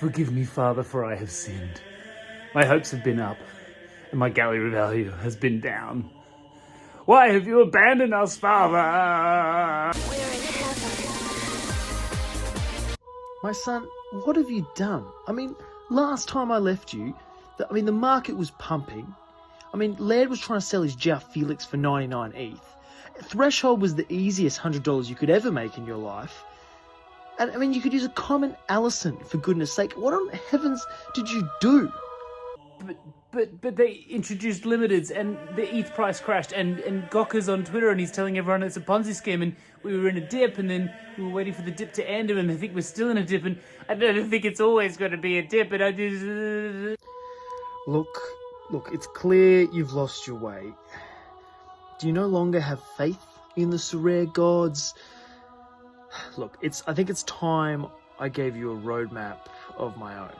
Forgive me, Father, for I have sinned. My hopes have been up, and my gallery value has been down. Why have you abandoned us, Father? My son, what have you done? I mean, last time I left you, the market was pumping. I mean, Laird was trying to sell his Jeff Felix for 99 ETH. Threshold was the easiest $100 you could ever make in your life. And I mean, you could use a common Allison, for goodness sake. What on heavens did you do? But they introduced limiteds, and the ETH price crashed, and Gawker's on Twitter, and he's telling everyone it's a Ponzi scheme, and we were in a dip, and then we were waiting for the dip to end, and I think we're still in a dip, and I don't think it's always going to be a dip, and I just... Look, it's clear you've lost your way. Do you no longer have faith in the Sorare gods? Look, I think it's time I gave you a roadmap of my own.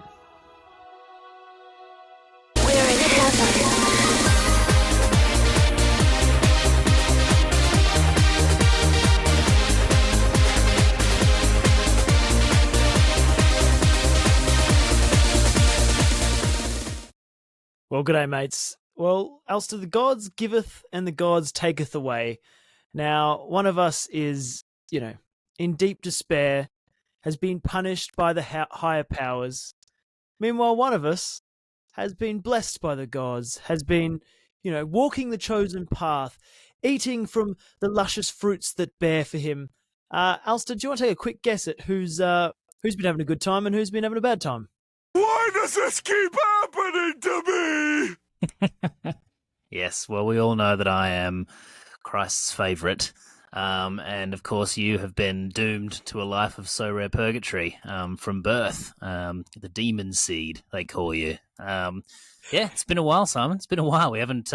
Well, g'day, mates. Well, else to the gods giveth and the gods taketh away. Now, one of us is, in deep despair, has been punished by the higher powers. Meanwhile, one of us has been blessed by the gods, has been, walking the chosen path, eating from the luscious fruits that bear for him. Alster, do you want to take a quick guess at who's been having a good time and who's been having a bad time? Why does this keep happening to me? Yes, well, we all know that I am Christ's favourite. And of course, you have been doomed to a life of Sorare purgatory from birth. The demon seed, they call you. Yeah, it's been a while, Simon. It's been a while. We haven't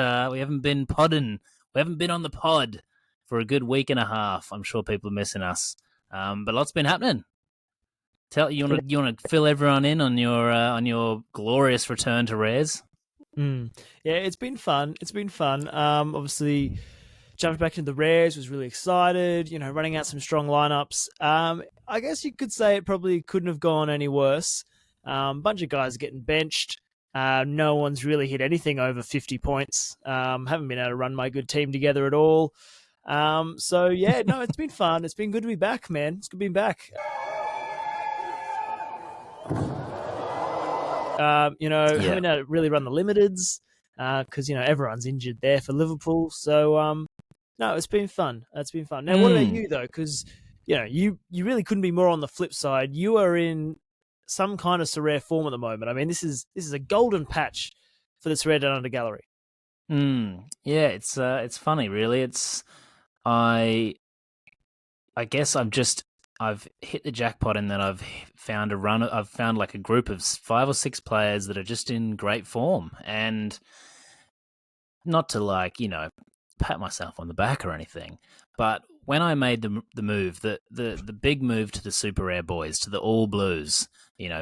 been podding. We haven't been on the pod for a good week and a half. I'm sure people are missing us. But lots been happening. You want to fill everyone in on your glorious return to Rares? Yeah, it's been fun. Obviously, jumped back into the Rares, was really excited. Running out some strong lineups. I guess you could say it probably couldn't have gone any worse. Bunch of guys getting benched. No one's really hit anything over 50 points. Haven't been able to run my good team together at all. So yeah, no, it's been fun. It's been good to be back, man. It's good being back. Haven't had to really run the limiteds because everyone's injured there for Liverpool. So no, it's been fun. It's been fun. Now, what about you though? Because you really couldn't be more on the flip side. You are in some kind of Sorare form at the moment. I mean, this is a golden patch for the Sorare Down Under gallery. Yeah, it's funny, really. I guess I've hit the jackpot in that I've found like a group of 5 or 6 players that are just in great form, and not to pat myself on the back or anything, but when I made the move, the big move to the Super Rare boys, to the All Blues,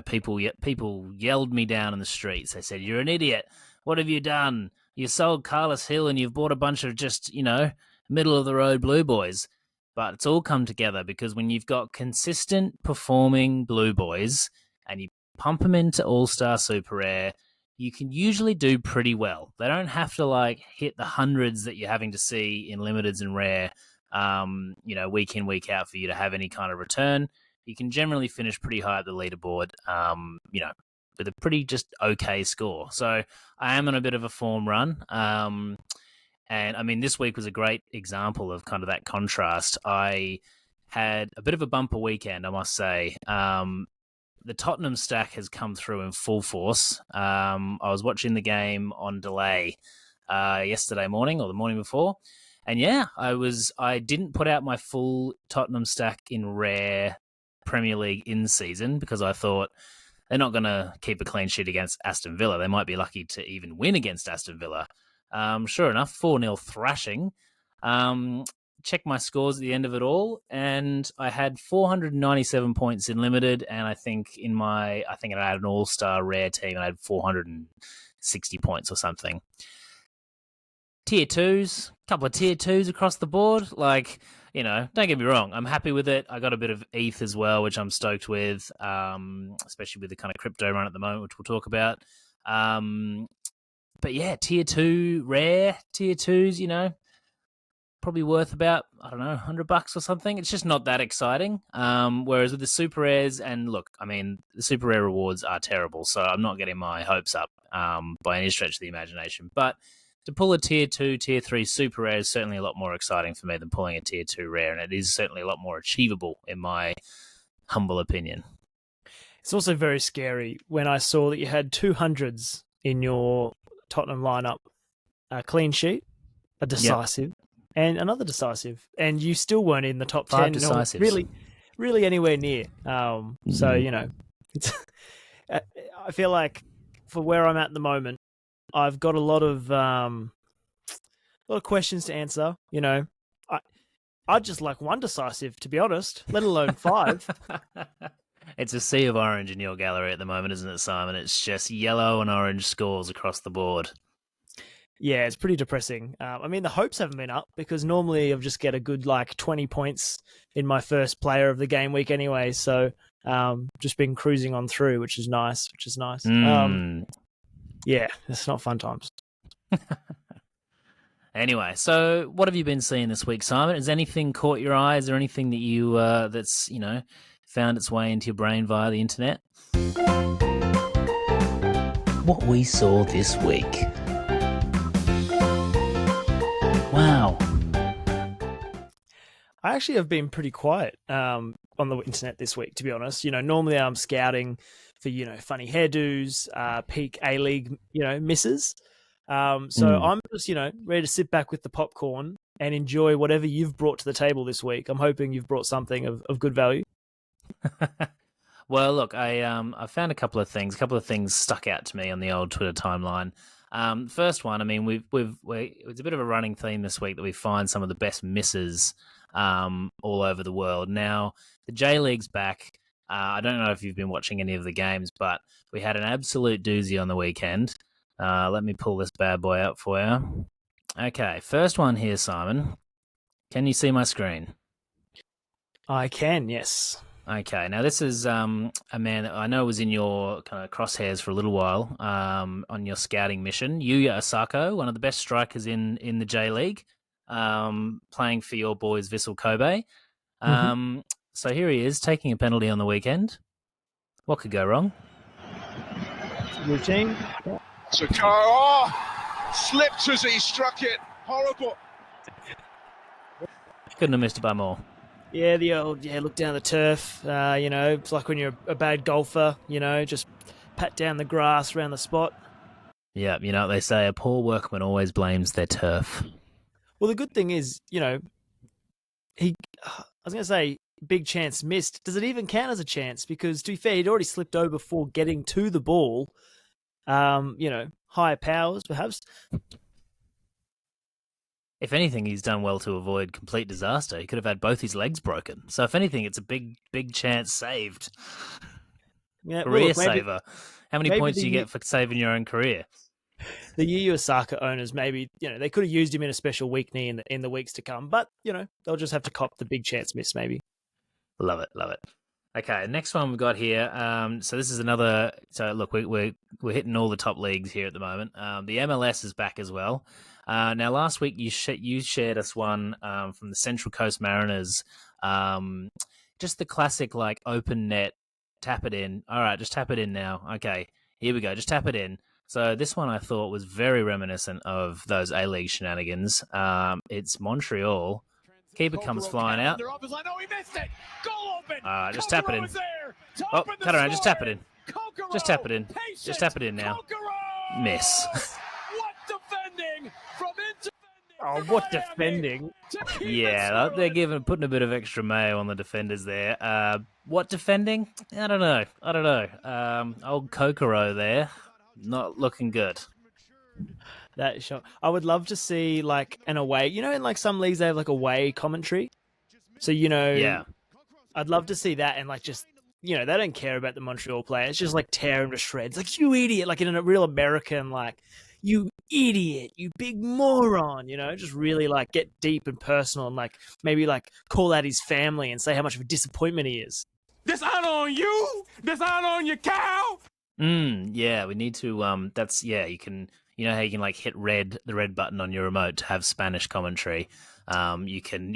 people yelled me down in the streets. They said, "You're an idiot. What have you done? You sold Carlos Hill and you've bought a bunch of just middle of the road blue boys." But it's all come together because when you've got consistent performing blue boys and you pump them into All-Star Super Rare, you can usually do pretty well. They don't have to hit the hundreds that you're having to see in limiteds and rare, week in, week out for you to have any kind of return. You can generally finish pretty high at the leaderboard, with a pretty just okay score. So I am on a bit of a form run. And I mean, this week was a great example of kind of that contrast. I had a bit of a bumper weekend, I must say. The Tottenham stack has come through in full force. I was watching the game on delay yesterday morning or the morning before. And yeah, I didn't put out my full Tottenham stack in rare Premier League in season because I thought they're not going to keep a clean sheet against Aston Villa. They might be lucky to even win against Aston Villa. Sure enough, 4-0 thrashing. Checked my scores at the end of it all, and I had 497 points in limited, and I think I had an all-star rare team, and I had 460 points or something. Tier 2s, a couple of tier 2s across the board. don't get me wrong, I'm happy with it. I got a bit of ETH as well, which I'm stoked with, especially with the kind of crypto run at the moment, which we'll talk about. But yeah, tier 2 rare, tier 2s, probably worth about, I don't know, $100 or something. It's just not that exciting. Whereas with the super rares, and look, I mean, the super rare rewards are terrible, so I'm not getting my hopes up by any stretch of the imagination. But to pull a tier 2, tier 3 super rare is certainly a lot more exciting for me than pulling a tier 2 rare, and it is certainly a lot more achievable in my humble opinion. It's also very scary when I saw that you had 200s in your Tottenham lineup, a clean sheet, a decisive, and another decisive, and you still weren't in the top 5 10, decisives. or really anywhere near. So it's. I feel like for where I'm at the moment, I've got a lot of questions to answer. I'd just like one decisive, to be honest, let alone 5. It's a sea of orange in your gallery at the moment, isn't it, Simon? It's just yellow and orange scores across the board. Yeah, it's pretty depressing. I mean, the hopes haven't been up because normally I've just get a good 20 points in my first player of the game week anyway. So just been cruising on through, which is nice. Yeah, it's not fun times. Anyway, so what have you been seeing this week, Simon? Has anything caught your eye? Is there anything that you that's found its way into your brain via the internet? What we saw this week. Wow. I actually have been pretty quiet on the internet this week, to be honest. Normally I'm scouting for, funny hairdos, peak A-League, misses. So I'm just, ready to sit back with the popcorn and enjoy whatever you've brought to the table this week. I'm hoping you've brought something of good value. Well, look, I found a couple of things. A couple of things stuck out to me on the old Twitter timeline. First one, I mean, it's a bit of a running theme this week that we find some of the best misses all over the world. Now, the J League's back. I don't know if you've been watching any of the games, but we had an absolute doozy on the weekend. Let me pull this bad boy up for you. Okay, first one here, Simon. Can you see my screen? I can, yes. Okay, now this is a man that I know was in your kind of crosshairs for a little while on your scouting mission. Yuya Osako, one of the best strikers in the J League, playing for your boys Vissel Kobe. So here he is, taking a penalty on the weekend. What could go wrong? Routine. Sorare slipped as he struck it. Horrible. Couldn't have missed it by more. Yeah, the old look down the turf. It's like when you're a bad golfer. Just pat down the grass around the spot. Yeah, you know what they say: a poor workman always blames their turf. Well, the good thing is, I was going to say, big chance missed. Does it even count as a chance? Because to be fair, he'd already slipped over before getting to the ball. Higher powers, perhaps. If anything, he's done well to avoid complete disaster. He could have had both his legs broken. So if anything, it's a big chance saved. Yeah, Career saver. How many points do you get for saving your own career? The Yu Osaka owners, maybe, they could have used him in a special weak knee in the weeks to come. But, they'll just have to cop the big chance miss, maybe. Love it. Okay, next one we've got here. So this is another. So look, we're hitting all the top leagues here at the moment. The MLS is back as well. Now, last week you shared us one from the Central Coast Mariners. Just the classic open net, tap it in. All right, just tap it in now. Okay, here we go. Just tap it in. So this one I thought was very reminiscent of those A-League shenanigans. It's Montreal. Keeper comes flying out. Just tap it in. Oh, cut around. Just tap it in. Just tap it in. Just tap it in now. Miss. What defending? Yeah, they're putting a bit of extra mayo on the defenders there. What defending? I don't know. Old Kokoro there, not looking good. That is shocking. I would love to see an away. In some leagues they have away commentary. So yeah, I'd love to see that and just they don't care about the Montreal players, just tear them to shreds. You idiot! In a real American you idiot, you big moron, just really like get deep and personal and like maybe like call out his family and say how much of a disappointment he is. Dishonor on you? Dishonor on your cow? Yeah, we need to you can how you can like hit the red button on your remote to have Spanish commentary. You can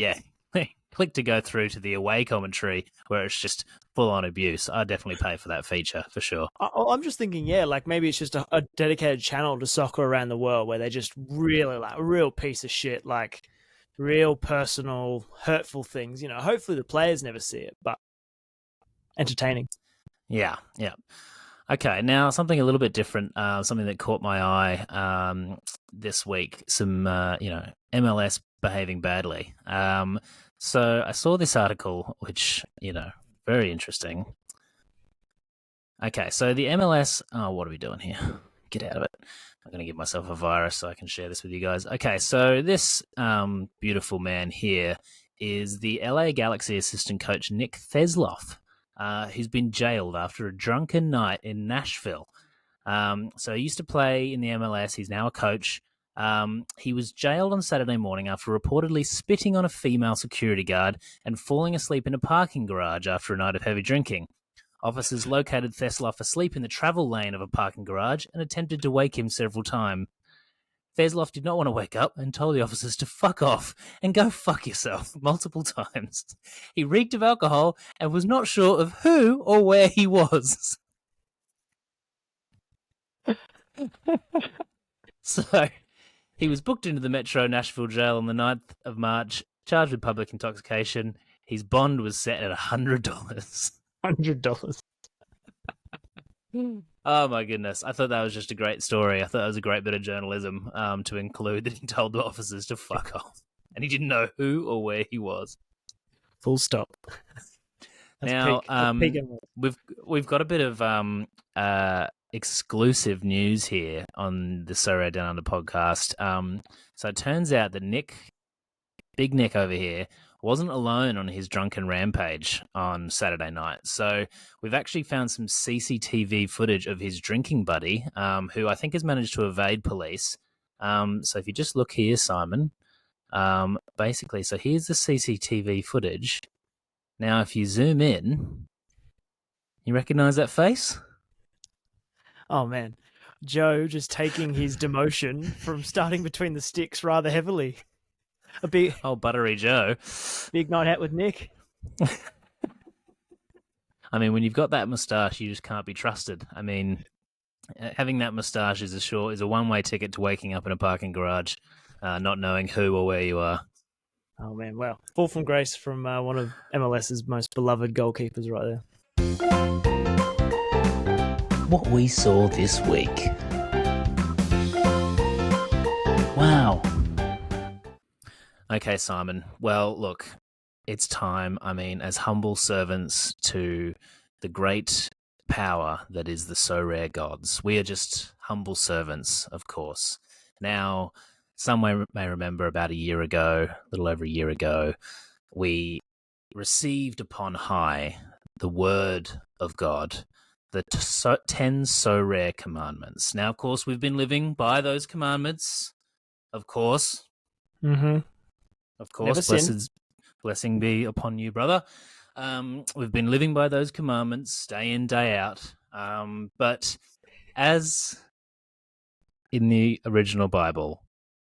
click to go through to the away commentary where it's just full on abuse. I'd definitely pay for that feature for sure. I'm just thinking, like maybe it's just a dedicated channel to soccer around the world where they just really like a real piece of shit, like real personal, hurtful things. Hopefully the players never see it, but entertaining. Yeah. Okay, now something a little bit different, something that caught my eye this week, some, MLS behaving badly. So I saw this article, which, very interesting. Okay, so the MLS, what are we doing here? Get out of it. I'm going to give myself a virus so I can share this with you guys. Okay, so this beautiful man here is the LA Galaxy assistant coach, Nick Thesloff, who's been jailed after a drunken night in Nashville. So he used to play in the MLS. He's now a coach. He was jailed on Saturday morning after reportedly spitting on a female security guard and falling asleep in a parking garage after a night of heavy drinking. Officers located Thesloff asleep in the travel lane of a parking garage and attempted to wake him several times. Thesloff did not want to wake up and told the officers to fuck off and go fuck yourself multiple times. He reeked of alcohol and was not sure of who or where he was. So he was booked into the Metro Nashville jail on the 9th of March, charged with public intoxication. His bond was set at $100. $100. Oh my goodness. I thought that was just a great story. I thought that was a great bit of journalism to include that he told the officers to fuck off. And he didn't know who or where he was. Full stop. Now, we've got a bit of exclusive news here on the Sorare Down Under podcast. So it turns out that Big Nick over here, wasn't alone on his drunken rampage on Saturday night. So we've actually found some CCTV footage of his drinking buddy, who I think has managed to evade police. So if you just look here, Simon, basically, so here's the CCTV footage. Now, if you zoom in, you recognize that face? Oh, man. Joe just taking his demotion from starting between the sticks rather heavily. A big, Buttery Joe. Big night out with Nick. I mean, when you've got that moustache, you just can't be trusted. I mean, having that moustache is a one-way ticket to waking up in a parking garage, not knowing who or where you are. Oh, man, wow. Fall from grace from one of MLS's most beloved goalkeepers right there. What we saw this week. Wow. Okay, Simon. Well, look, it's time. I mean, as humble servants to the great power that is the Sorare gods, we are just humble servants, of course. Now, some may remember about a little over a year ago, we received upon high the word of God, the 10 Sorare Commandments. Now, of course, we've been living by those commandments, of course. Mm-hmm. Of course, blessing be upon you, brother. We've been living by those commandments day in, day out. But as in the original Bible,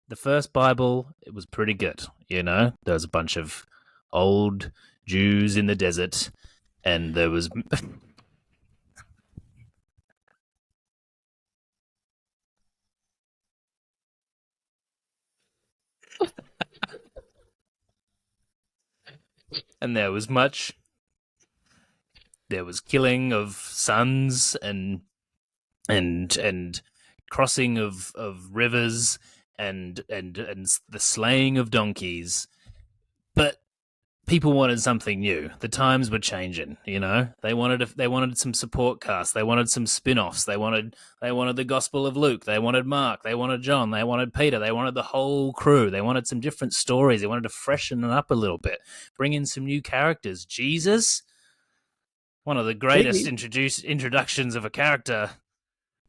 the first Bible, it was pretty good. There was a bunch of old Jews in the desert, and there was... and there was killing of sons and crossing of rivers and the slaying of donkeys. But people wanted something new. The times were changing, They wanted some support casts. They wanted some spin-offs. They wanted the Gospel of Luke. They wanted Mark. They wanted John. They wanted Peter. They wanted the whole crew. They wanted some different stories. They wanted to freshen it up a little bit, bring in some new characters. Jesus, one of the greatest introductions of a character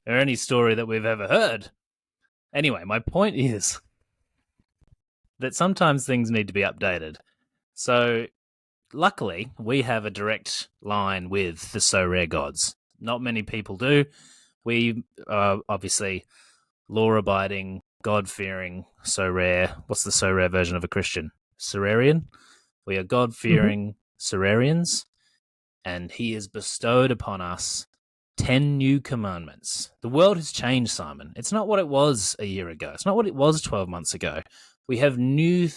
or any story that we've ever heard. Anyway, my point is that sometimes things need to be updated. So, luckily, we have a direct line with the Sorare gods. Not many people do. We are obviously law-abiding, God-fearing Sorare. What's the Sorare version of a Christian? Sorarian? We are God-fearing Sorarians, and he has bestowed upon us 10 new commandments. The world has changed, Simon. It's not what it was a year ago. It's not what it was 12 months ago. We have new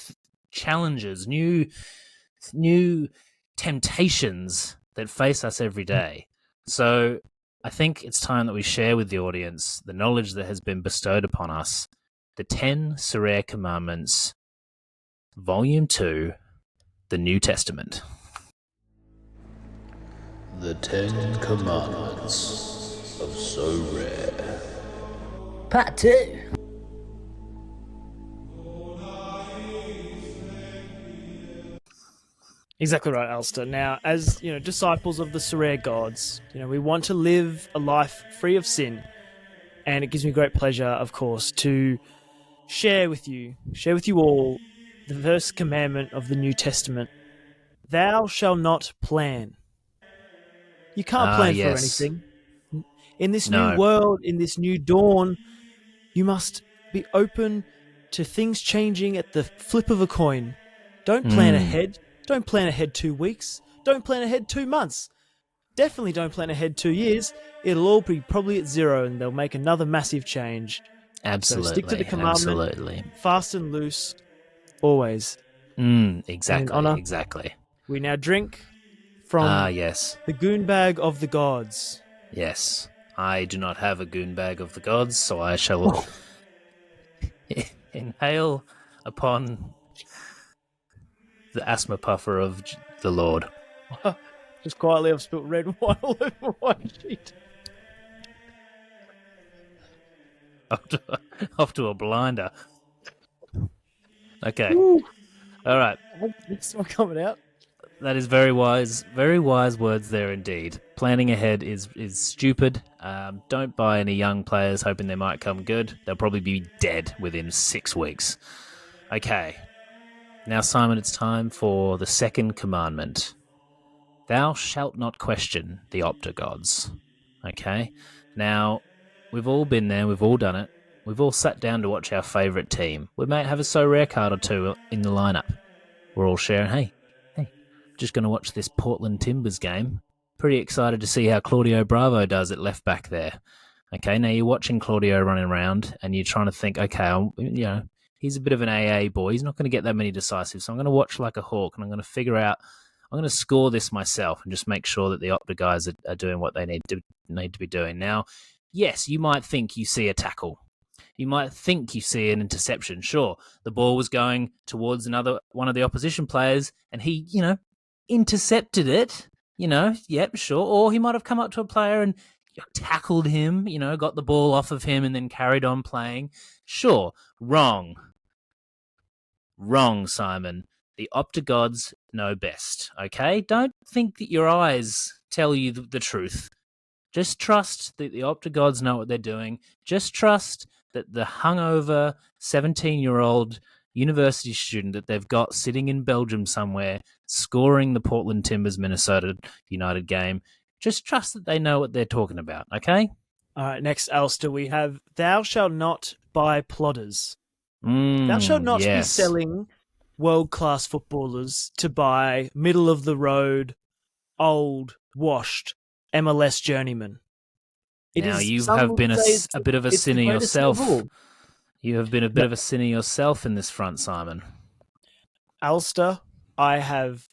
challenges, new temptations that face us every day. So I think it's time that we share with the audience the knowledge that has been bestowed upon us, the 10 Sorare Commandments, Volume 2, the New Testament. The 10 Commandments of Sorare. Part 2. Exactly right, Alistair. Now, as disciples of the Sorare gods, we want to live a life free of sin, and it gives me great pleasure, of course, to share with you all the first commandment of the New Testament: "Thou shalt not plan." You can't plan for Yes. anything. In this new No. world, in this new dawn, you must be open to things changing at the flip of a coin. Don't plan ahead. Don't plan ahead 2 weeks. Don't plan ahead 2 months. Definitely don't plan ahead 2 years. It'll all be probably at zero, and they'll make another massive change. Absolutely. So stick to the commandment. Absolutely. Fast and loose, always. Exactly. Exactly. We now drink from Yes. the goon bag of the gods. Yes. I do not have a goon bag of the gods, so I shall inhale upon the asthma puffer of the Lord. Just quietly, I've spilt red wine all over my white sheet. Off to a blinder. Okay. All right. It's not coming out. That is very wise words there indeed. Planning ahead is stupid. Don't buy any young players hoping they might come good. They'll probably be dead within 6 weeks. Okay. Now, Simon, it's time for the second commandment. Thou shalt not question the Optogods. Okay? Now, we've all been there. We've all done it. We've all sat down to watch our favourite team. We might have a Sorare card or two in the lineup. We're all sharing, hey, just going to watch this Portland Timbers game. Pretty excited to see how Claudio Bravo does at left back there. Okay, now you're watching Claudio running around and you're trying to think, okay, he's a bit of an AA boy. He's not going to get that many decisives, so I'm going to watch like a hawk and I'm going to figure out, I'm going to score this myself and just make sure that the Opta guys are doing what they need to be doing. Now, yes, you might think you see a tackle. You might think you see an interception. Sure, the ball was going towards one of the opposition players and he, intercepted it, yep, sure. Or he might have come up to a player and tackled him, got the ball off of him and then carried on playing. Sure, wrong, Simon. The Optogods know best, okay? Don't think that your eyes tell you the truth. Just trust that the Optogods know what they're doing. Just trust that the hungover 17-year-old university student that they've got sitting in Belgium somewhere, scoring the Portland Timbers Minnesota United game, just trust that they know what they're talking about, okay? All right, next, Alistair, we have thou shalt not buy plodders. Thou shalt not be selling world-class footballers to buy middle-of-the-road, old, washed MLS journeymen. Now, you have been a bit of a sinner yourself. You have been a bit of a sinner yourself in this front, Simon. Alistair, I have,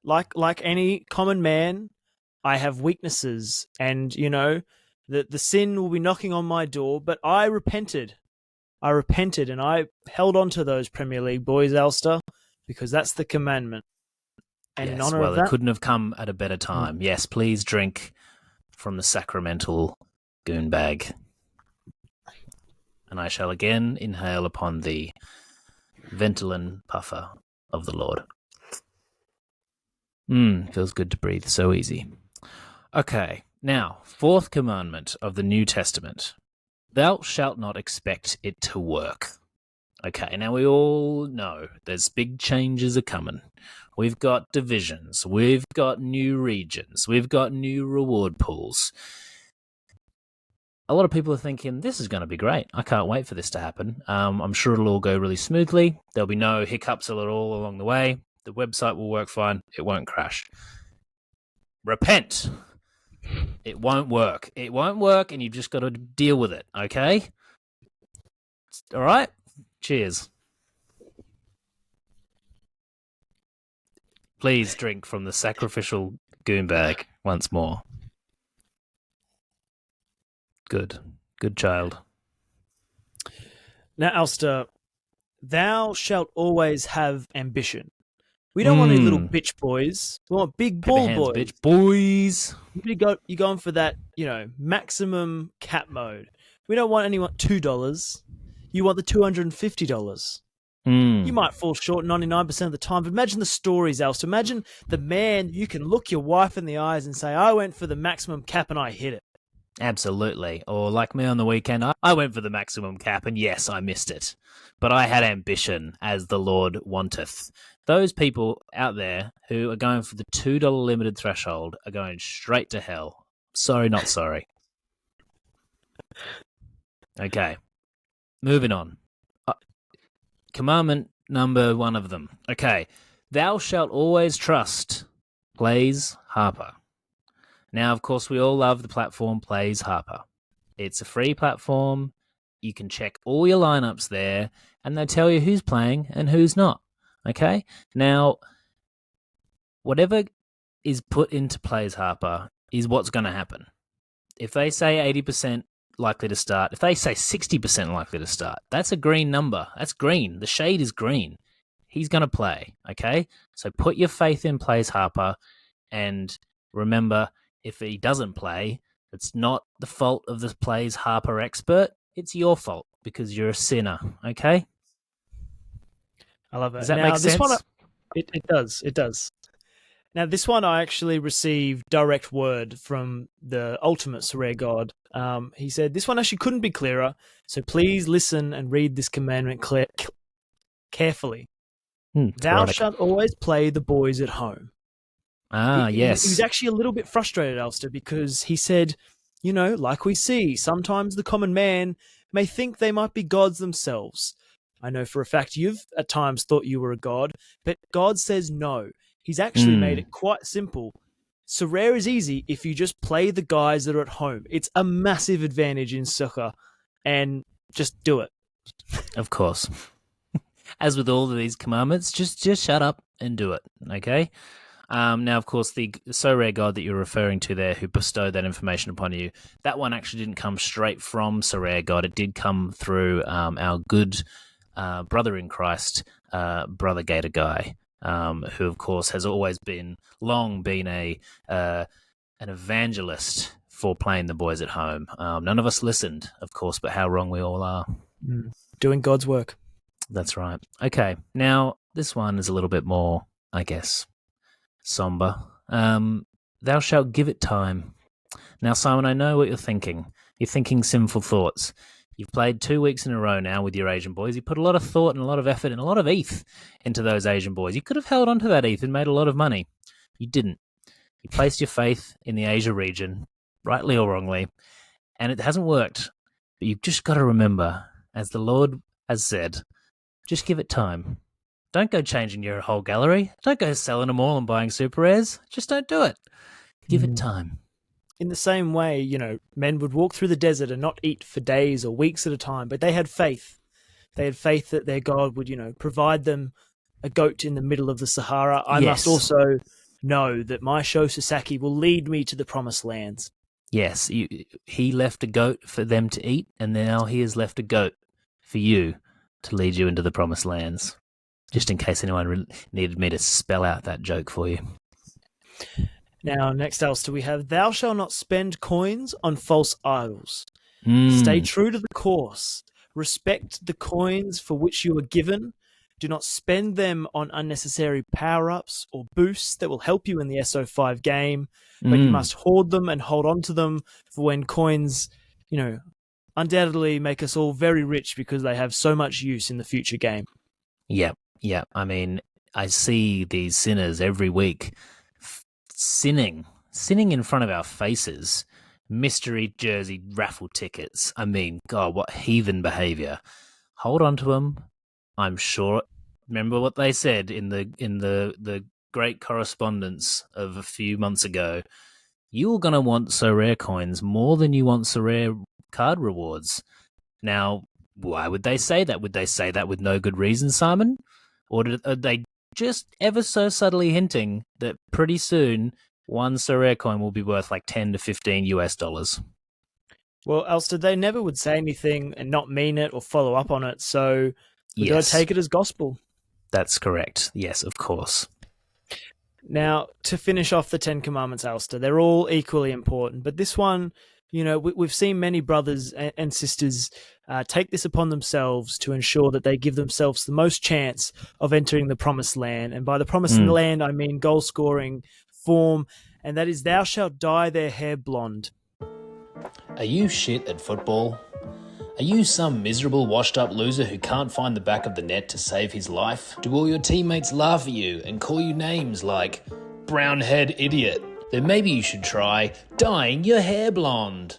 like any common man, I have weaknesses, and the sin will be knocking on my door. But I repented, and I held on to those Premier League boys, Alistair, because that's the commandment. And in honor of that, it couldn't have come at a better time. Yes, please drink from the sacramental goon bag. And I shall again inhale upon the Ventolin puffer of the Lord. Feels good to breathe so easy. Okay, now, fourth commandment of the New Testament. thou shalt not expect it to work. Okay, now we all know there's big changes are coming. We've got divisions, we've got new regions, we've got new reward pools. A lot of people are thinking, this is going to be great. I can't wait for this to happen. I'm sure it'll all go really smoothly. There'll be no hiccups at all along the way. The website will work fine. It won't crash. Repent. It won't work. It won't work, and you've just got to deal with it, okay? All right? Cheers. Please drink from the sacrificial goon bag once more. Good. Good child. Now, Alistair, thou shalt always have ambition. We don't want any little bitch boys. We want big Paper ball hands, boys. bitch. Boys. You're going for that, maximum cap mode. We don't want anyone $2. You want the $250. You might fall short 99% of the time, but imagine the stories, Alistair. Imagine the man you can look your wife in the eyes and say, I went for the maximum cap and I hit it. Absolutely. Or like me on the weekend, I went for the maximum cap, and yes, I missed it. But I had ambition, as the Lord wanteth. Those people out there who are going for the $2 limited threshold are going straight to hell. Sorry, not sorry. Okay. Moving on. Commandment number 1 of them. Okay. Thou shalt always trust Plays Harper. Now, of course, we all love the platform Plays Harper. It's a free platform. You can check all your lineups there, and they tell you who's playing and who's not. Okay? Now, whatever is put into Plays Harper is what's going to happen. If they say 80% likely to start, if they say 60% likely to start, that's a green number. That's green. The shade is green. He's going to play. Okay? So put your faith in Plays Harper, and remember, if he doesn't play, it's not the fault of the Plays Harper expert. It's your fault because you're a sinner. Okay? I love it. Does that make sense? One, it does. It does. Now, this one I actually received direct word from the ultimate Sorare God. He said, this one actually couldn't be clearer, so please listen and read this commandment carefully. Thou shalt always play the boys at home. Yes. He was actually a little bit frustrated, Alistair, because he said, like we see, sometimes the common man may think they might be gods themselves. I know for a fact you've at times thought you were a god, but God says no. He's actually made it quite simple. Sorare is easy if you just play the guys that are at home. It's a massive advantage in soccer, and just do it. Of course. As with all of these commandments, just shut up and do it, okay? Now, of course, the Sorare God that you're referring to there, who bestowed that information upon you, that one actually didn't come straight from Sorare God. It did come through our good brother in Christ, Brother Gator Guy, who, of course, has always long been an evangelist for playing the boys at home. None of us listened, of course, but how wrong we all are. Doing God's work. That's right. Okay, now this one is a little bit more, I guess, somber. Thou shalt give it time. Now, Simon, I know what you're thinking. You're thinking sinful thoughts. You've played 2 weeks in a row now with your Asian boys. You put a lot of thought and a lot of effort and a lot of ETH into those Asian boys. You could have held on to that ETH and made a lot of money. You didn't. You placed your faith in the Asia region, rightly or wrongly, and it hasn't worked. But you've just got to remember, as the Lord has said, just give it time. Don't go changing your whole gallery. Don't go selling them all and buying super rares. Just don't do it. Give it time. In the same way, men would walk through the desert and not eat for days or weeks at a time, but they had faith. They had faith that their God would, provide them a goat in the middle of the Sahara. I must also know that my Sho Sasaki will lead me to the promised lands. Yes, he left a goat for them to eat, and now he has left a goat for you to lead you into the promised lands. Just in case anyone needed me to spell out that joke for you. Now, next, Alistair, we have, thou shalt not spend coins on false idols. Stay true to the course. Respect the coins for which you are given. Do not spend them on unnecessary power-ups or boosts that will help you in the SO5 game, but you must hoard them and hold on to them for when coins, undoubtedly make us all very rich because they have so much use in the future game. Yeah. I mean, I see these sinners every week sinning in front of our faces. Mystery jersey raffle tickets. I mean, God, what heathen behavior. Hold on to them. I'm sure. Remember what they said in the great correspondence of a few months ago. You're going to want Sorare coins more than you want Sorare card rewards. Now, why would they say that? Would they say that with no good reason, Simon? Or are they just ever so subtly hinting that pretty soon one Sorare coin will be worth like 10 to 15 US dollars? Well, Elster, they never would say anything and not mean it or follow up on it, so we got to take it as gospel. That's correct. Yes, of course. Now, to finish off the 10 Commandments, Elster, they're all equally important, but this one, we've seen many brothers and sisters take this upon themselves to ensure that they give themselves the most chance of entering the promised land. And by the promised land, I mean goal scoring form, and that is thou shalt dye their hair blonde. Are you shit at football? Are you some miserable washed-up loser who can't find the back of the net to save his life? Do all your teammates laugh at you and call you names like brown-haired idiot? Then maybe you should try dyeing your hair blonde.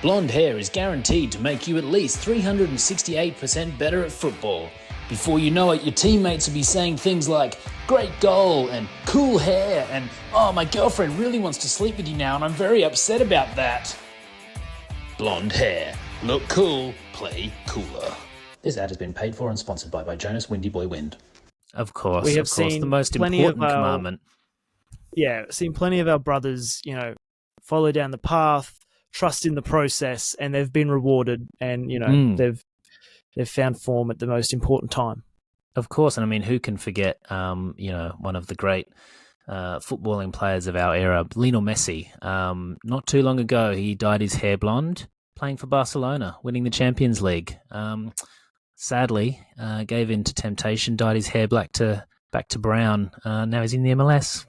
Blonde hair is guaranteed to make you at least 368% better at football. Before you know it, your teammates will be saying things like, great goal, and cool hair, and oh, my girlfriend really wants to sleep with you now and I'm very upset about that. Blonde hair. Look cool, play cooler. This ad has been paid for and sponsored by Jonas Windy Boy Wind. Of course, we have seen the most important commandment. Yeah, seen plenty of our brothers, follow down the path, trust in the process, and they've been rewarded, and they've found form at the most important time. Of course, and I mean, who can forget, one of the great footballing players of our era, Lionel Messi. Not too long ago, he dyed his hair blonde, playing for Barcelona, winning the Champions League. Sadly, gave in to temptation, dyed his hair back to brown. Now he's in the MLS.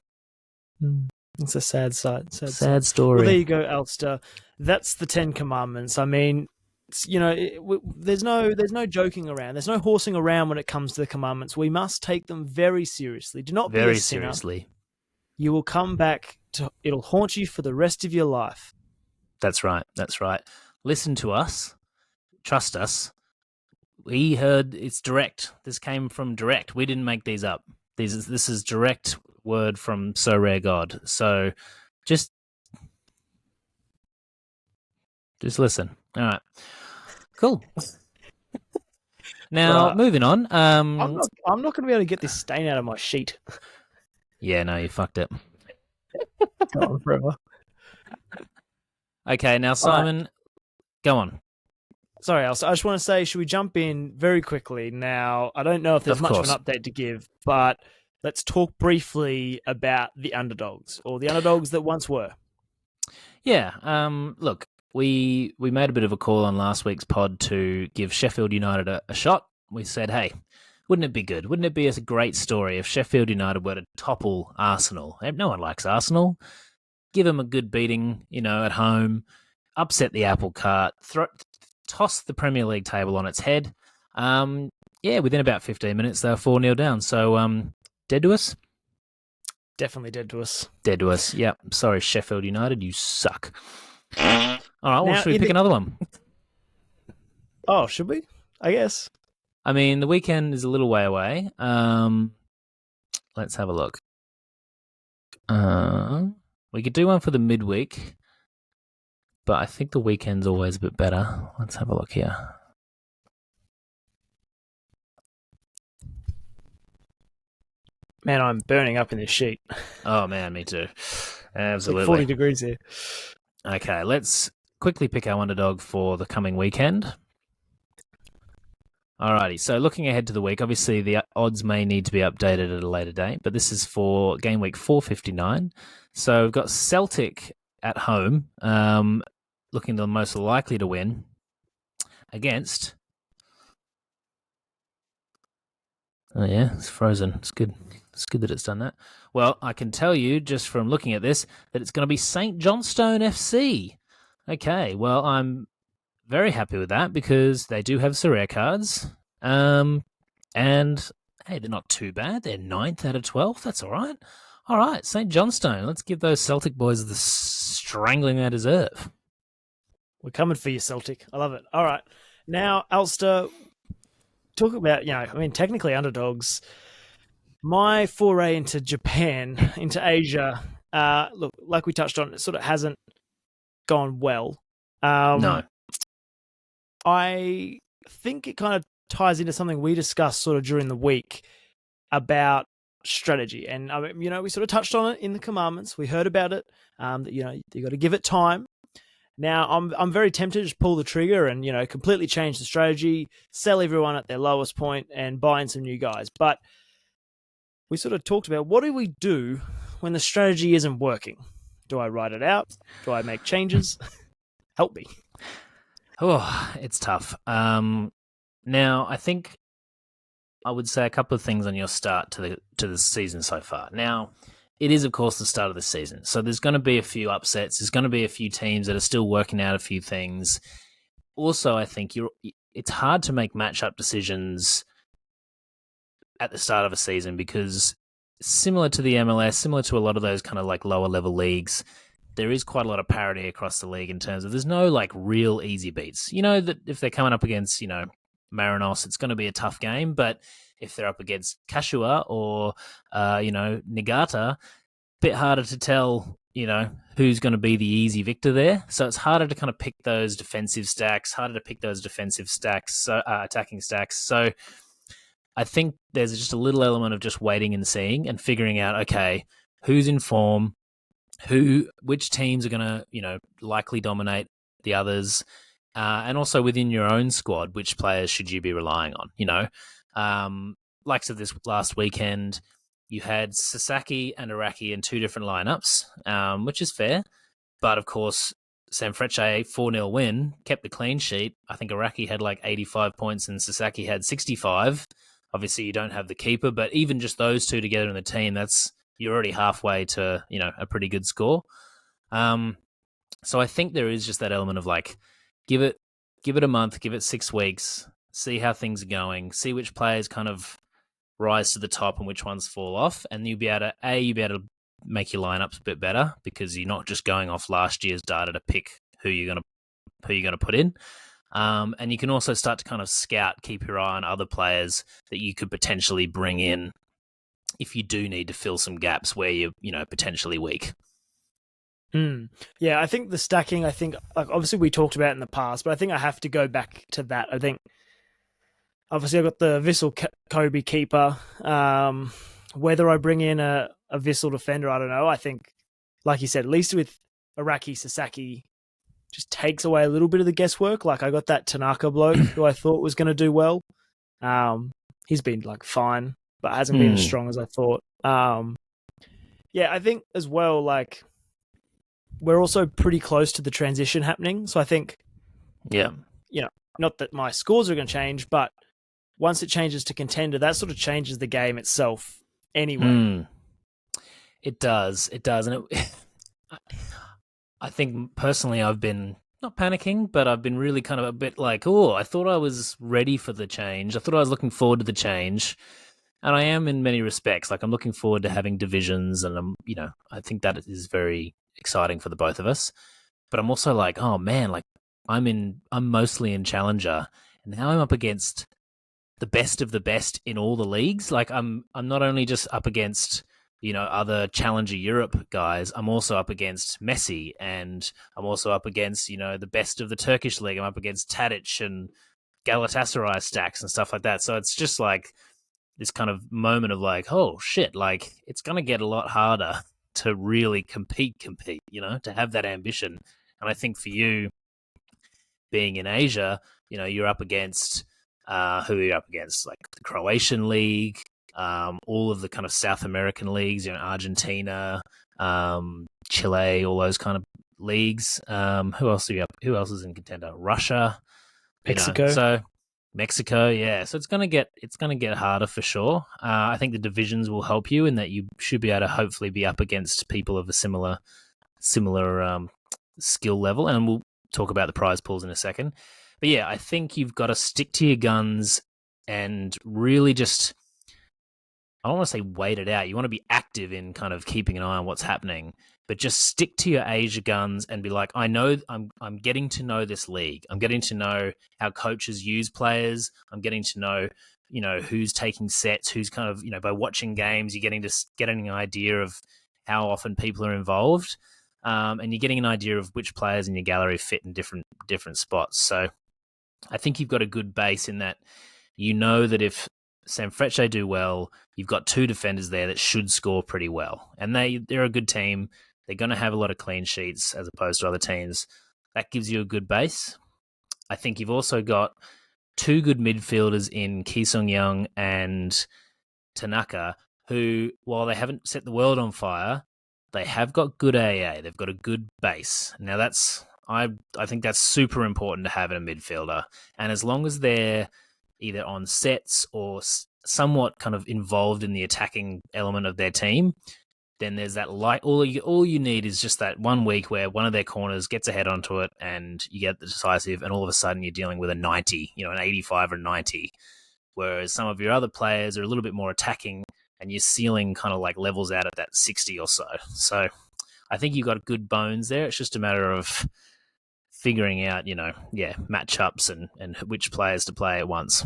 It's a sad sight. Sad story. Well, there you go, Elster. That's the 10 Commandments. I mean, there's no joking around. There's no horsing around when it comes to the commandments. We must take them very seriously. Do not be a sinner. Very seriously. You will come back it'll haunt you for the rest of your life. That's right. Listen to us. Trust us. We heard it's direct. This came from direct. We didn't make these up. This is direct word from Sorare God. So just listen. All right. Cool. Now, moving on. I'm not going to be able to get this stain out of my sheet. Yeah, no, you fucked it. Go on forever. Okay, now, Simon, go on. Sorry, Elsa. I just want to say, should we jump in very quickly? Now, I don't know if there's much of an update to give, but let's talk briefly about the underdogs, or the underdogs that once were. Yeah, look, we made a bit of a call on last week's pod to give Sheffield United a shot. We said, hey, wouldn't it be good? Wouldn't it be a great story if Sheffield United were to topple Arsenal? No one likes Arsenal. Give them a good beating, at home, upset the apple cart, toss the Premier League table on its head. Within about 15 minutes, they were 4-0 down. So, dead to us? Definitely dead to us. Dead to us, yep. Sorry, Sheffield United, you suck. All right, well, should we pick another one? Oh, should we? I guess. I mean, the weekend is a little way away. Let's have a look. We could do one for the midweek, but I think the weekend's always a bit better. Let's have a look here. Man, I'm burning up in this sheet. Oh, man, me too. Absolutely. It's like 40 degrees here. Okay, let's quickly pick our underdog for the coming weekend. Alrighty, so looking ahead to the week, obviously the odds may need to be updated at a later date, but this is for game week 459. So we've got Celtic at home, looking the most likely to win, against... Oh yeah, it's frozen. It's good. It's good that it's done that. Well, I can tell you, just from looking at this, that it's going to be St. Johnstone FC. Okay, well, I'm very happy with that because they do have Sorare cards. And hey, they're not too bad. They're 9th out of 12. That's all right. All right, St. Johnstone. Let's give those Celtic boys the strangling they deserve. We're coming for you, Celtic. I love it. All right. Now, Ulster, talk about, technically underdogs. My foray into Japan, into Asia, look, like we touched on, it sort of hasn't gone well. No. I think it kind of ties into something we discussed sort of during the week about strategy. And, we sort of touched on it in the Commandments. We heard about it, that, you got to give it time. Now, I'm very tempted to just pull the trigger and, completely change the strategy, sell everyone at their lowest point and buy in some new guys. But we sort of talked about, what do we do when the strategy isn't working? Do I write it out? Do I make changes? Help me. Oh, it's tough. Now, I think I would say a couple of things on your start to the season so far. Now, it is, of course, the start of the season. So there's going to be a few upsets. There's going to be a few teams that are still working out a few things. Also, I think it's hard to make matchup decisions at the start of a season because similar to the MLS, similar to a lot of those kind of like lower level leagues, there is quite a lot of parity across the league in terms of there's no like real easy beats. You know that if they're coming up against, Marinos, it's going to be a tough game, but if they're up against Kashua or, Niigata, bit harder to tell, who's going to be the easy victor there. So it's harder to kind of pick those defensive stacks, attacking stacks. So I think there's just a little element of just waiting and seeing and figuring out, okay, who's in form, which teams are going to, likely dominate the others, and also within your own squad, which players should you be relying on? Likes of this last weekend, you had Sasaki and Araki in two different lineups, which is fair. But of course, Sanfrecce 4-0 win, kept the clean sheet. I think Araki had like 85 points and Sasaki had 65. Obviously, you don't have the keeper, but even just those two together in the team, you're already halfway to, a pretty good score. So I think there is just that element of like, give it a month, give it 6 weeks, see how things are going, see which players kind of rise to the top and which ones fall off, and you'll be able to make your lineups a bit better because you're not just going off last year's data to pick who you're gonna put in. And you can also start to kind of keep your eye on other players that you could potentially bring in if you do need to fill some gaps where you're, potentially weak. Yeah, I think the stacking, like obviously we talked about it in the past, but I think I have to go back to that. I think obviously I've got the Vissel Kobe keeper. Whether I bring in a Vissel defender, I don't know. I think, like you said, at least with Araki Sasaki, just takes away a little bit of the guesswork. Like I got that Tanaka bloke who I thought was going to do well. He's been like fine, but hasn't been as strong as I thought. Yeah, I think as well, like we're also pretty close to the transition happening. So I think, not that my scores are going to change, but once it changes to contender, that sort of changes the game itself anyway. It does. And I think personally I've been not panicking, but I've been really kind of a bit like, I thought I was ready for the change. I thought I was looking forward to the change. And I am in many respects. Like I'm looking forward to having divisions and I think that is very exciting for the both of us. But I'm also like, oh man, like I'm mostly in Challenger and now I'm up against the best of the best in all the leagues. Like I'm not only just up against, other Challenger Europe guys, I'm also up against Messi and I'm also up against, the best of the Turkish league. I'm up against Tadic and Galatasaray stacks and stuff like that. So it's just like this kind of moment of like, oh shit, like it's going to get a lot harder to really compete, to have that ambition. And I think for you being in Asia, you're up against, who are you up against? Like the Croatian league, all of the kind of South American leagues, Argentina, Chile, all those kind of leagues. Who else is in contender? Russia, Mexico. So Mexico, yeah. So it's gonna get harder for sure. I think the divisions will help you in that you should be able to hopefully be up against people of a similar skill level, and we'll talk about the prize pools in a second. But yeah, I think you've got to stick to your guns and really just, I don't want to say wait it out. You want to be active in kind of keeping an eye on what's happening, but just stick to your Asia guns and be like, I know I'm getting to know this league. I'm getting to know how coaches use players. I'm getting to know, who's taking sets, who's kind of, by watching games, you're getting an idea of how often people are involved. And you're getting an idea of which players in your gallery fit in different spots. So I think you've got a good base in that. You know that if Sanfrecce do well, you've got two defenders there that should score pretty well. And they're a good team. They're going to have a lot of clean sheets as opposed to other teams. That gives you a good base. I think you've also got two good midfielders in Ki Sung-young and Tanaka, who, while they haven't set the world on fire, they have got good AA. They've got a good base. Now I think that's super important to have in a midfielder. And as long as they're either on sets or somewhat kind of involved in the attacking element of their team, then there's that light. All you need is just that 1 week where one of their corners gets a head onto it and you get the decisive, and all of a sudden you're dealing with a 90, an 85 or 90. Whereas some of your other players are a little bit more attacking and your ceiling kind of like levels out at that 60 or so. So I think you've got good bones there. It's just a matter of figuring out, matchups and which players to play at once.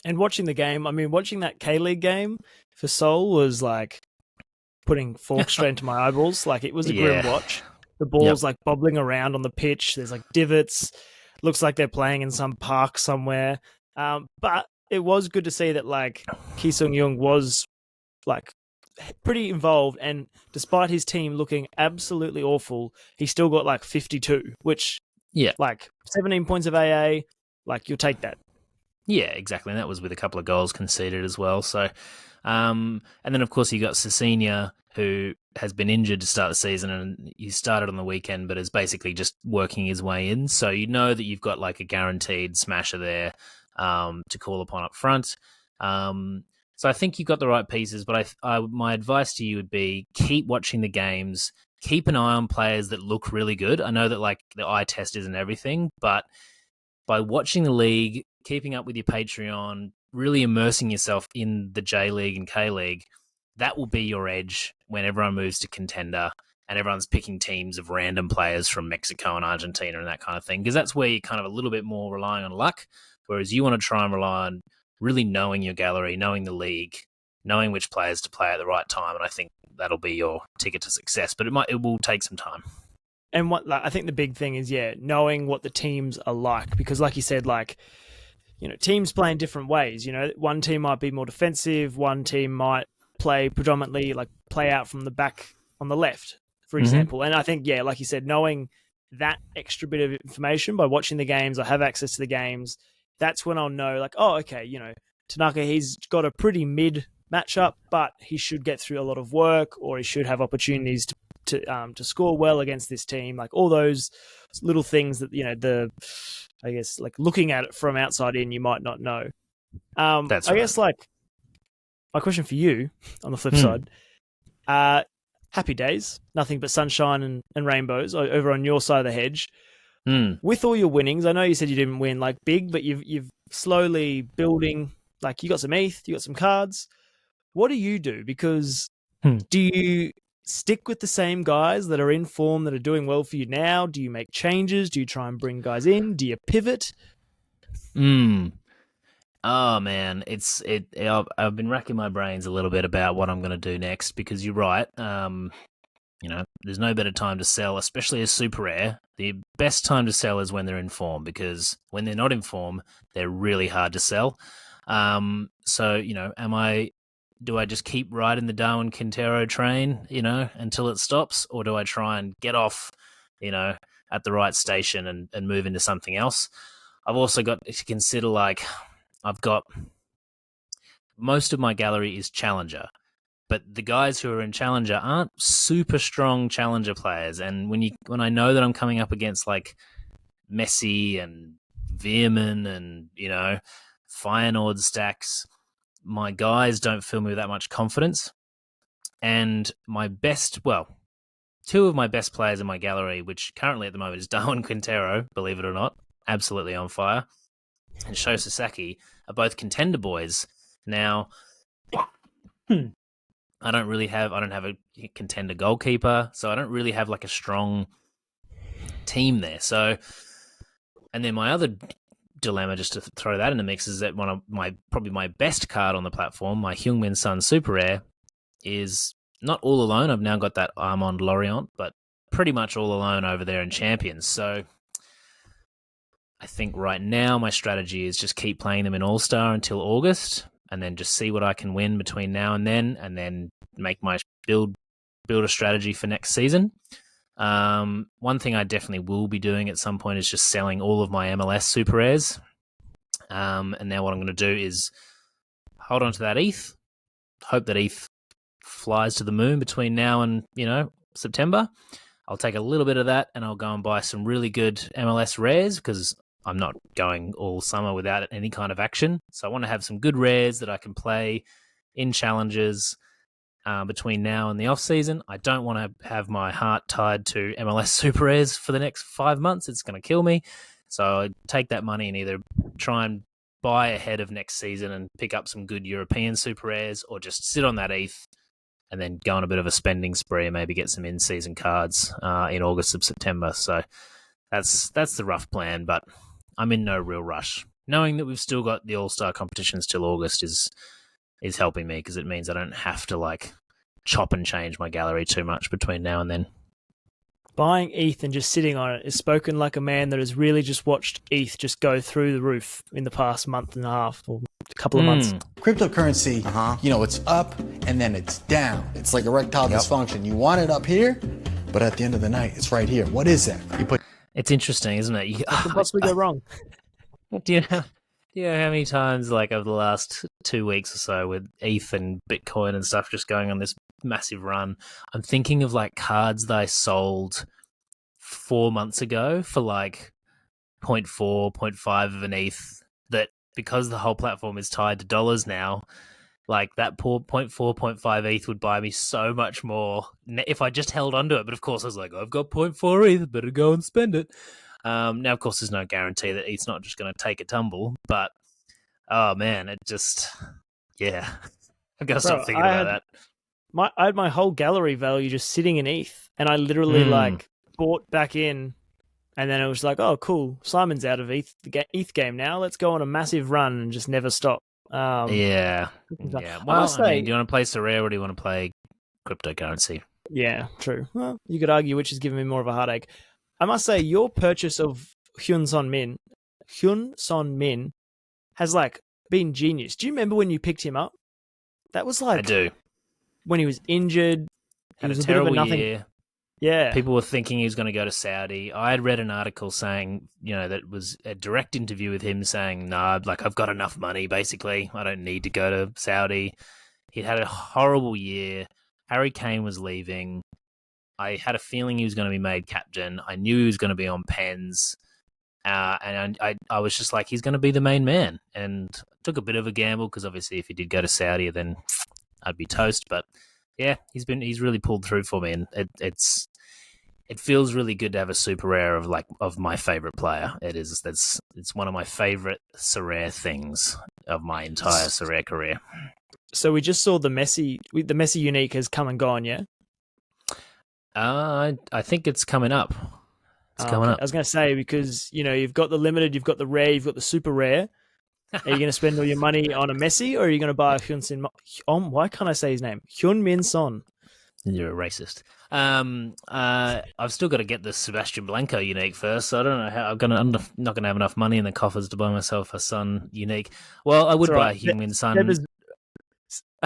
And watching the game, watching that K-League game for Seoul was like putting fork straight into my eyeballs. Like, it was a grim watch. The ball's like bobbling around on the pitch. There's like divots. Looks like they're playing in some park somewhere. But it was good to see that like Ki Sung-young was like pretty involved, and despite his team looking absolutely awful, he still got like 52, which like 17 points of AA, like you'll take that. Yeah, exactly. And that was with a couple of goals conceded as well. So, and then of course you got Cecilia, who has been injured to start the season, and he started on the weekend, but is basically just working his way in. So you know that you've got like a guaranteed smasher there to call upon up front. So I think you've got the right pieces, but my advice to you would be keep watching the games, keep an eye on players that look really good. I know that like the eye test isn't everything, but by watching the league, keeping up with your Patreon, really immersing yourself in the J League and K League, that will be your edge when everyone moves to contender and everyone's picking teams of random players from Mexico and Argentina and that kind of thing, because that's where you're kind of a little bit more relying on luck, whereas you want to try and rely on really knowing your gallery, knowing the league, knowing which players to play at the right time, and I think that'll be your ticket to success. But it will take some time. And I think the big thing is, knowing what the teams are like, because like you said, like, teams play in different ways. One team might be more defensive, one team might play predominantly like play out from the back on the left, for example. And I think, like you said, knowing that extra bit of information by watching the games, I have access to the games. That's when I'll know, like, oh, okay, Tanaka, he's got a pretty mid matchup, but he should get through a lot of work, or he should have opportunities to score well against this team. Like all those little things that, I guess, like looking at it from outside in, you might not know. That's right. I guess, like, my question for you on the flip side, happy days, nothing but sunshine and rainbows over on your side of the hedge. With all your winnings, I know you said you didn't win like big, but you've slowly building, like you got some ETH, you got some cards. What do you do? Because do you stick with the same guys that are in form that are doing well for you now? Do you make changes? Do you try and bring guys in? Do you pivot? Oh man, I've been racking my brains a little bit about what I'm going to do next, because you're right. There's no better time to sell, especially a super rare. The best time to sell is when they're in form, because when they're not in form, they're really hard to sell. So, do I just keep riding the Darwin Quintero train, until it stops, or do I try and get off, at the right station and move into something else? I've also got to consider, like, I've got most of my gallery is Challenger, but the guys who are in Challenger aren't super strong Challenger players. And when I know that I'm coming up against like Messi and Veerman and, Feyenoord stacks, my guys don't fill me with that much confidence. And two of my best players in my gallery, which currently at the moment is Darwin Quintero, believe it or not, absolutely on fire, and Sho Sasaki are both contender boys. Now, I don't have a contender goalkeeper, so I don't really have like a strong team there. So, and then my other dilemma, just to throw that in the mix, is that one of probably my best card on the platform, my Heung-min Son Super Rare, is not all alone. I've now got that Armand Lorient, but pretty much all alone over there in Champions. So I think right now my strategy is just keep playing them in All-Star until August, and then just see what I can win between now and then make my build a strategy for next season. One thing I definitely will be doing at some point is just selling all of my MLS Super Rares. And now what I'm going to do is hold on to that ETH, hope that ETH flies to the moon between now and, September. I'll take a little bit of that and I'll go and buy some really good MLS rares, because I'm not going all summer without any kind of action. So I want to have some good rares that I can play in challenges between now and the off season. I don't want to have my heart tied to MLS Super Rares for the next 5 months. It's going to kill me. So I take that money and either try and buy ahead of next season and pick up some good European Super Rares, or just sit on that ETH and then go on a bit of a spending spree and maybe get some in-season cards in August or September. So that's the rough plan, but I'm in no real rush. Knowing that we've still got the All-Star competitions till August is helping me, because it means I don't have to chop and change my gallery too much between now and then. Buying ETH and just sitting on it is spoken like a man that has really just watched ETH just go through the roof in the past month and a half or a couple of months. Cryptocurrency, it's up and then it's down. It's like erectile dysfunction. You want it up here, but at the end of the night, it's right here. What is that? It's interesting, isn't it? What could possibly go wrong? Do you know how many times, over the last 2 weeks or so, with ETH and Bitcoin and stuff just going on this massive run, I'm thinking of cards that I sold 4 months ago for 0.4, 0.5 of an ETH, that because the whole platform is tied to dollars now, that poor 0.4, 0.5 ETH would buy me so much more if I just held onto it. But of course I was like, I've got 0.4 ETH, better go and spend it. Now, of course, there's no guarantee that ETH's not just going to take a tumble, but oh man, it just, I've got to stop thinking about that. I had my whole gallery value just sitting in ETH, and I literally bought back in, and then it was like, oh, cool, Simon's out of ETH, the ETH game now. Let's go on a massive run and just never stop. Yeah. Well, do you want to play Sorare or do you want to play cryptocurrency? Yeah, true. Well, you could argue which is giving me more of a heartache. I must say, your purchase of Hyun Son Min has been genius. Do you remember when you picked him up? That was I do. When he was injured. Had was a terrible bit of a nothing. year. Yeah. People were thinking he was going to go to Saudi. I had read an article saying, that was a direct interview with him saying, nah, I've got enough money, basically. I don't need to go to Saudi. He'd had a horrible year. Harry Kane was leaving. I had a feeling he was going to be made captain. I knew he was going to be on pens. And I was just like, he's going to be the main man. And took a bit of a gamble, because obviously if he did go to Saudi, then I'd be toast. But yeah, he's really pulled through for me. And it feels really good to have a super rare of my favorite player. It's one of my favorite Sorare things of my entire Sorare career. So we just saw the Messi unique has come and gone, yeah? I think it's coming up. It's coming up. I was going to say, because, you've got the limited, you've got the rare, you've got the super rare. Are you going to spend all your money on a Messi, or are you going to buy a why can't I say his name? Hyun-min Son. You're a racist. I've still got to get the Sebastian Blanco unique first, so I don't know how I'm not going to have enough money in the coffers to buy myself a Son unique. Well, I would buy a Heung-min Son.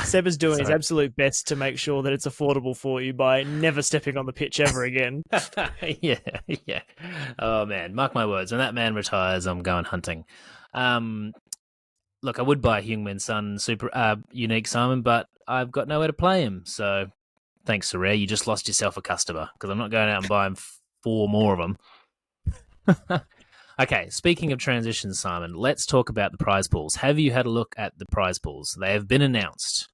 Seb is doing his absolute best to make sure that it's affordable for you by never stepping on the pitch ever again. Yeah. Oh man, mark my words. When that man retires, I'm going hunting. Look, I would buy Heung-min Son super unique, Simon, but I've got nowhere to play him. So thanks, Sorare. You just lost yourself a customer, because I'm not going out and buying 4 more of them. Okay, speaking of transitions, Simon, let's talk about the prize pools. Have you had a look at the prize pools? They have been announced.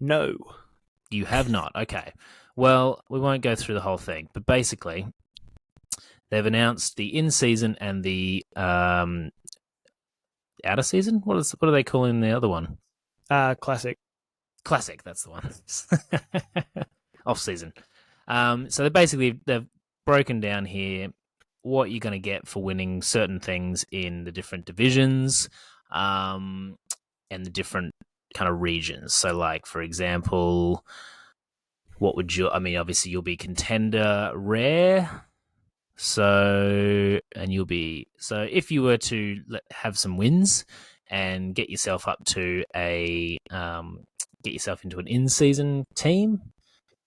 No. You have not? Okay. Well, we won't go through the whole thing, but basically, they've announced the in-season and the outer season. What are they calling the other one? Classic. Classic, that's the one. Off season. So they've broken down here what you're going to get for winning certain things in the different divisions, and the different kind of regions. So, like, for example, obviously you'll be contender rare. So if you were to have some wins and get yourself up to get yourself into an in-season team,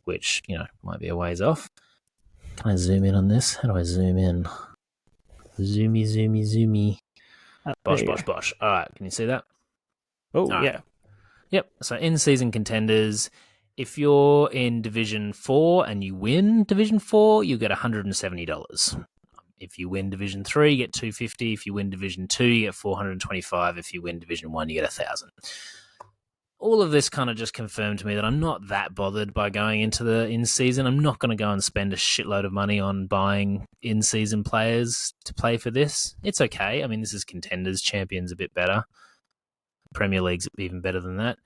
which, might be a ways off. Can I zoom in on this? How do I zoom in? Zoomy. Bosh. All right, can you see that? Oh, All right. yeah. Yep, so in-season contenders, if you're in Division 4 and you win Division 4, you get $170. If you win Division 3, you get $250. If you win Division 2, you get $425. If you win Division 1, you get $1,000. All of this kind of just confirmed to me that I'm not that bothered by going into the in-season. I'm not going to go and spend a shitload of money on buying in-season players to play for this. It's okay. I mean, this is contenders. Champions a bit better. Premier League's even better than that.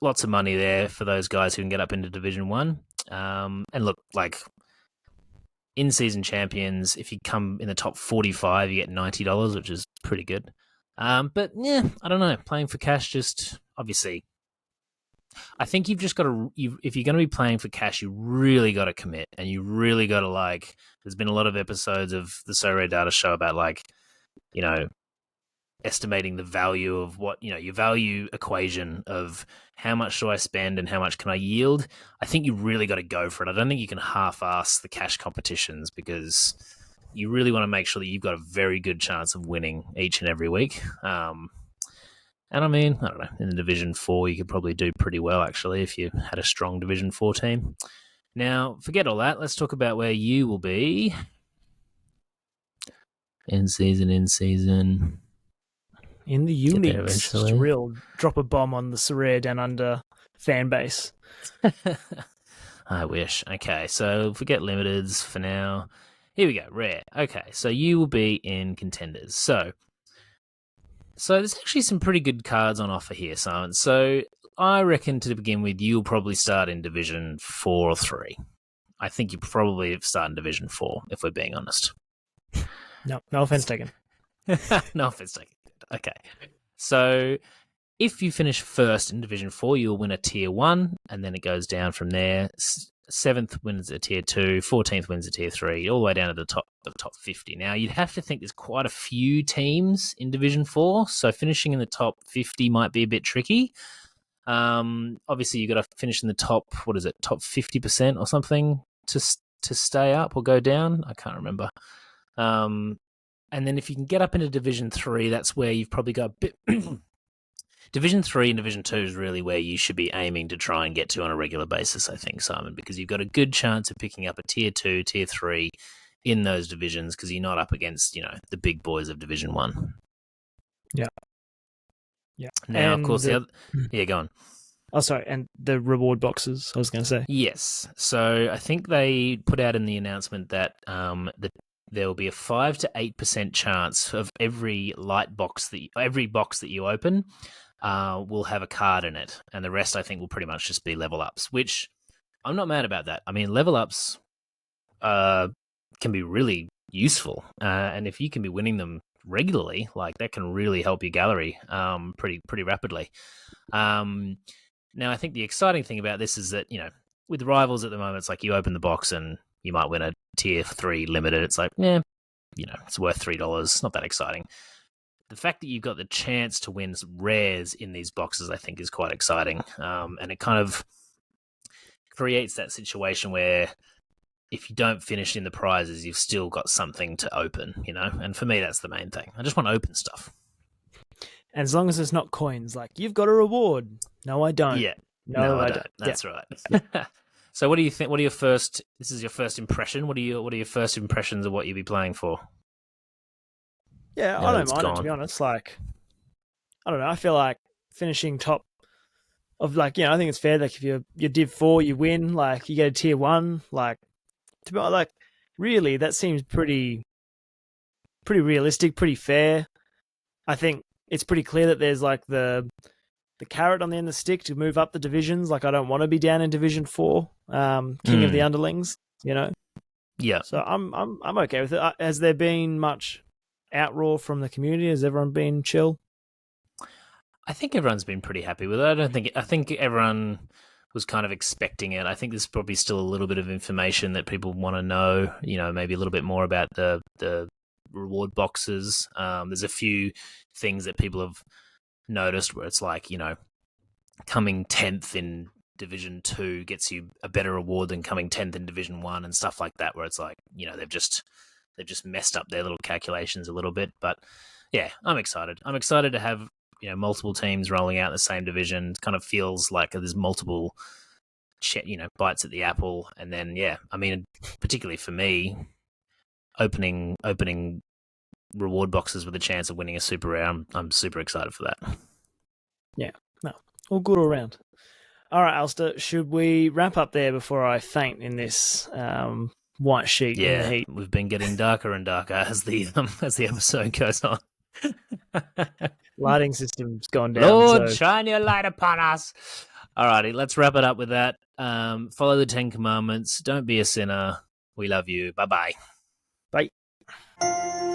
Lots of money there for those guys who can get up into Division 1. And look, like, in-season champions, if you come in the top 45, you get $90, which is pretty good. But yeah, I don't know. Playing for cash, just obviously, I think you've just got to. If you're going to be playing for cash, you really got to commit, and you really got to, like. There's been a lot of episodes of the Sorare Data Show about, like, estimating the value of what your value equation of how much do I spend and how much can I yield. I think you really got to go for it. I don't think you can half-ass the cash competitions, because you really want to make sure that you've got a very good chance of winning each and every week. And I mean, I don't know, in the Division 4, you could probably do pretty well, actually, if you had a strong Division 4 team. Now, forget all that. Let's talk about where you will be. In season. In the Get there Unix. eventually. Just a real drop a bomb on the Sorare Down Under fan base. I wish. Okay, so forget limiteds for now. Here we go, rare. Okay, so you will be in contenders. So there's actually some pretty good cards on offer here, Simon. So I reckon to begin with, you'll probably start in Division 4 or 3. I think you probably start in Division 4, if we're being honest. No offense taken. No offense taken. Okay. So if you finish first in Division 4, you'll win a Tier 1, and then it goes down from there. 7th wins a Tier 2, 14th wins a Tier 3, all the way down to the top 50. Now, you'd have to think there's quite a few teams in Division 4, so finishing in the top 50 might be a bit tricky. Obviously, you've got to finish in the top 50% or something to stay up or go down. I can't remember. And then if you can get up into Division 3, that's where you've probably got a bit... Division 3 and Division 2 is really where you should be aiming to try and get to on a regular basis, I think, Simon, because you've got a good chance of picking up a Tier 2, Tier 3 in those divisions, because you're not up against, the big boys of Division 1. Yeah. Now, and of course, the other... Yeah, go on. Oh, sorry, and the reward boxes, I was going to say. Yes. So I think they put out in the announcement that there will be a 5 to 8% chance of every box that you open will have a card in it, and the rest I think will pretty much just be level ups, which I'm not mad about that. I mean, level ups can be really useful, and if you can be winning them regularly, like, that can really help your gallery pretty rapidly. Now, I think the exciting thing about this is that, with rivals at the moment, it's like you open the box and you might win a Tier 3 limited. It's like, it's worth $3. Not that exciting. The fact that you've got the chance to win some rares in these boxes, I think, is quite exciting. And it kind of creates that situation where if you don't finish in the prizes, you've still got something to open, And for me, that's the main thing. I just want to open stuff. And as long as it's not coins, like, you've got a reward. No, I don't. Yeah. No, I don't. That's right. So what do you think? What are your first... This is your first impression. What are your first impressions of what you'll be playing for? Yeah, I don't mind it, to be honest. Like, I don't know. I feel like finishing top of, like, I think it's fair. Like, if you're Div 4, you win. Like, you get a Tier 1. Like, to be honest, like, really, that seems pretty realistic, pretty fair. I think it's pretty clear that there's like the carrot on the end of the stick to move up the divisions. Like, I don't want to be down in Division 4, king of the underlings, you know? Yeah. So I'm okay with it. Has there been much outroar from the community? Has everyone been chill? I think everyone's been pretty happy with it. I think everyone was kind of expecting it. I think there's probably still a little bit of information that people want to know, you know, maybe a little bit more about the reward boxes. There's a few things that people have noticed where it's like, you know, coming 10th in Division 2 gets you a better reward than coming 10th in Division 1 and stuff like that, where it's like, you know, they've just messed up their little calculations a little bit. But yeah, I'm excited. I'm excited to have, you know, multiple teams rolling out in the same division. It kind of feels like there's multiple, you know, bites at the apple. And then, yeah, I mean, particularly for me, opening reward boxes with a chance of winning a super rare, I'm super excited for that. Yeah, no, all good all around. All right, Alistair, should we wrap up there before I faint in this white sheet in the Yeah, heat? we've been getting darker and darker as the episode goes on. Lighting system's gone down. Lord, so... shine your light upon us. Alrighty, let's wrap it up with that. Follow the 10 Commandments. Don't be a sinner. We love you. Bye-bye. Bye.